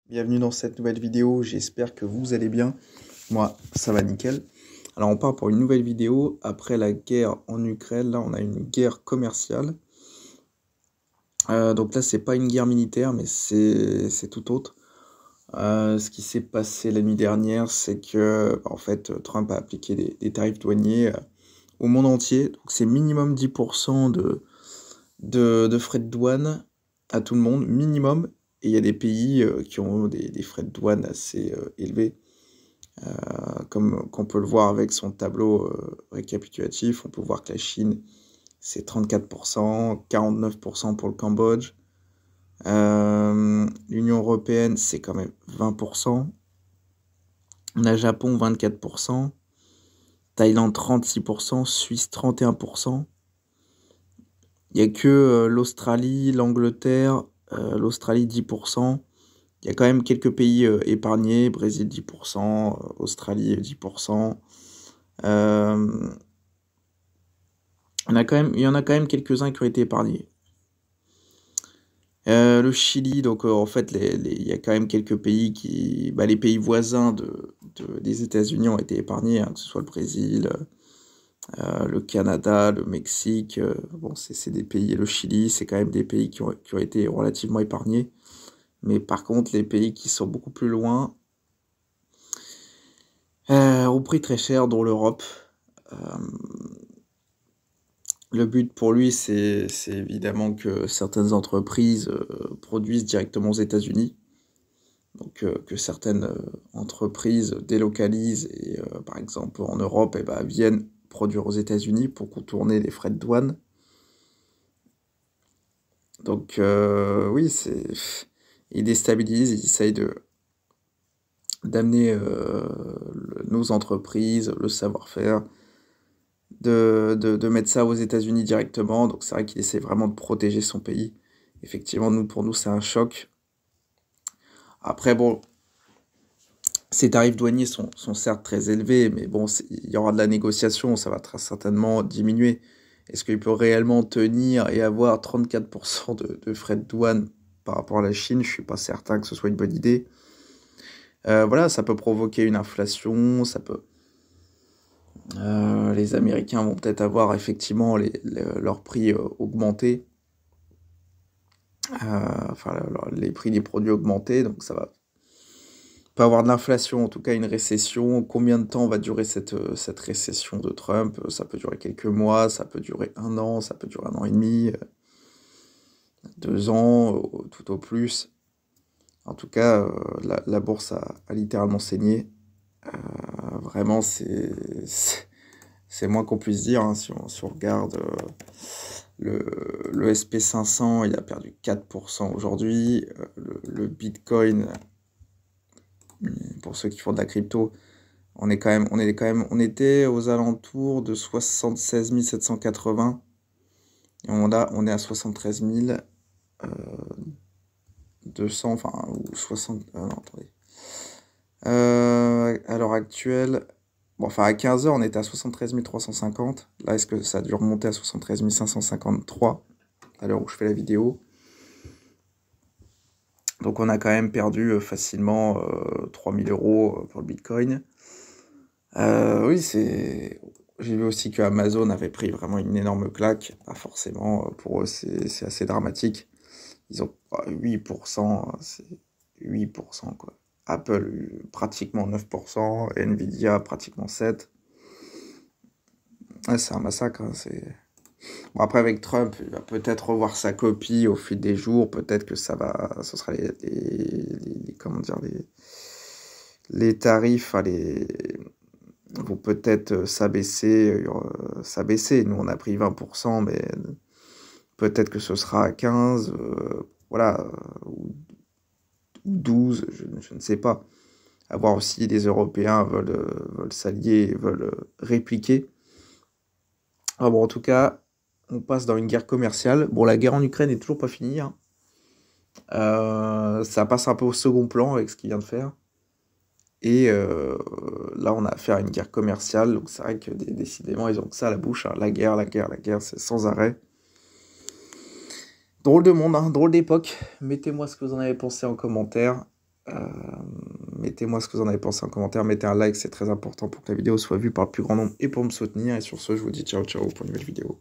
Bienvenue dans cette nouvelle vidéo, j'espère que vous allez bien. Moi, ça va nickel. Alors on part pour une nouvelle vidéo. Après la guerre en Ukraine, là on a une guerre commerciale. Donc là c'est pas une guerre militaire, mais c'est tout autre. Ce qui s'est passé la nuit dernière, c'est que en fait Trump a appliqué des tarifs douaniers au monde entier. Donc c'est minimum 10% de frais de douane à tout le monde, minimum. Et il y a des pays qui ont des frais de douane assez élevés, comme qu'on peut le voir avec son tableau récapitulatif. On peut voir que la Chine, c'est 34%, 49% pour le Cambodge. L'Union européenne, c'est quand même 20%. On a Japon, 24%. Thaïlande, 36%. Suisse, 31%. Il n'y a que l'Australie, l'Angleterre, l'Australie 10%. Il y a quand même quelques pays épargnés, Brésil 10%, Australie 10%. Il y en a quand même quelques-uns qui ont été épargnés. Le Chili, donc en fait, il y a quand même quelques pays qui... les pays voisins des États-Unis ont été épargnés, hein, que ce soit le Brésil, le Canada, le Mexique. Bon, c'est des pays, le Chili, c'est quand même des pays qui ont été relativement épargnés. Mais par contre, les pays qui sont beaucoup plus loin ont pris très cher, dont l'Europe. Le but pour lui, c'est évidemment que certaines entreprises produisent directement aux États-Unis. Donc que certaines entreprises délocalisent et par exemple en Europe viennent produire aux États-Unis pour contourner les frais de douane. Donc oui, ils déstabilisent, ils essayent d'amener nos entreprises, le savoir-faire, de mettre ça aux États-Unis directement. Donc c'est vrai qu'il essaie vraiment de protéger son pays. Effectivement, pour nous, c'est un choc. Après, bon, ces tarifs douaniers sont certes très élevés, mais bon, il y aura de la négociation, ça va très certainement diminuer. Est-ce qu'il peut réellement tenir et avoir 34% de frais de douane par rapport à la Chine? Je suis pas certain que ce soit une bonne idée. Voilà, ça peut provoquer une inflation, ça peut... les Américains vont peut-être avoir effectivement leurs prix augmentés, les prix des produits augmentés, donc ça va pas avoir de l'inflation, en tout cas une récession. Combien de temps va durer cette récession de Trump? Ça peut durer quelques mois, ça peut durer un an, ça peut durer un an et demi, 2 ans, tout au plus. En tout cas, la bourse a littéralement saigné. Vraiment, c'est moins qu'on puisse dire, hein, si on regarde le SP500, il a perdu 4% aujourd'hui. Le Bitcoin, pour ceux qui font de la crypto, on était aux alentours de 76 780. Et on est à 73 200, enfin, ou 60... non, attendez. À l'heure actuelle... Bon, enfin, à 15 h, on était à 73 350. Là, est-ce que ça a dû remonter à 73 553 à l'heure où je fais la vidéo? Donc, on a quand même perdu facilement 3000 euros pour le Bitcoin. Oui, j'ai vu aussi que Amazon avait pris vraiment une énorme claque. Pas forcément, pour eux, c'est assez dramatique. Ils ont 8%, c'est 8%, quoi. Apple, pratiquement 9%, Nvidia, pratiquement 7%. Ouais, c'est un massacre, hein, Bon, après, avec Trump, il va peut-être revoir sa copie au fil des jours. Peut-être que ce sera comment dire, les tarifs, vont peut-être s'abaisser. Nous, on a pris 20%, mais peut-être que ce sera à 15, voilà, ou 12, je ne sais pas. À voir aussi, les Européens veulent s'allier, veulent répliquer. Ah bon, en tout cas, on passe dans une guerre commerciale. Bon, la guerre en Ukraine n'est toujours pas finie, hein. Ça passe un peu au second plan avec ce qu'il vient de faire. Et là, on a affaire à une guerre commerciale. Donc c'est vrai que décidément, ils ont que ça à la bouche, hein. La guerre, c'est sans arrêt. Drôle de monde, hein, drôle d'époque. Mettez-moi ce que vous en avez pensé en commentaire. Mettez-moi ce que vous en avez pensé en commentaire, mettez un like, c'est très important pour que la vidéo soit vue par le plus grand nombre et pour me soutenir. Et sur ce, je vous dis ciao ciao pour une nouvelle vidéo.